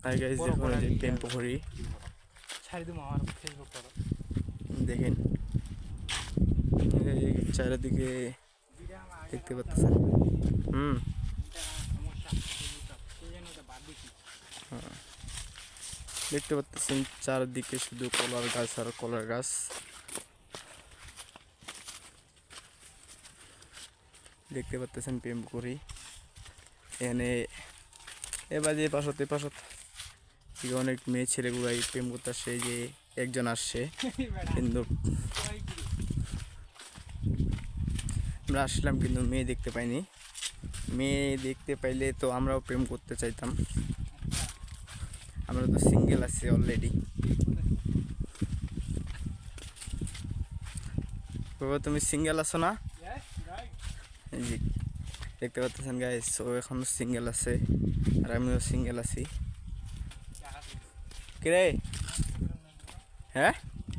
Hi guys, দেখুন এই যে প্রেম পুকুরি দেখেন, এই চারিদিকে দেখতে পাচ্ছেন। দেখতে পাচ্ছেন চারদিকে শুধু কলার গাছ আর কলার গাছ। দেখতে পাচ্ছেন প্রেম পুকুরি এখানে এবার যে পাশত অনেক মেয়ে ছেলেগুলাই প্রেম করতে আসছে। যে একজন আসছে, কিন্তু আমরা আসলাম কিন্তু মেয়ে দেখতে পাইনি। মেয়ে দেখতে পাইলে তো আমরাও প্রেম করতে চাইতাম। আমরা তো সিঙ্গেল আছি অলরেডি। বাবা, তুমি সিঙ্গেল আছো না? জি, দেখতে পাচ্ছেন গাইস, ও এখন সিঙ্গেল আছে আর আমিও সিঙ্গেল আছি। কে রে? হ্যাঁ।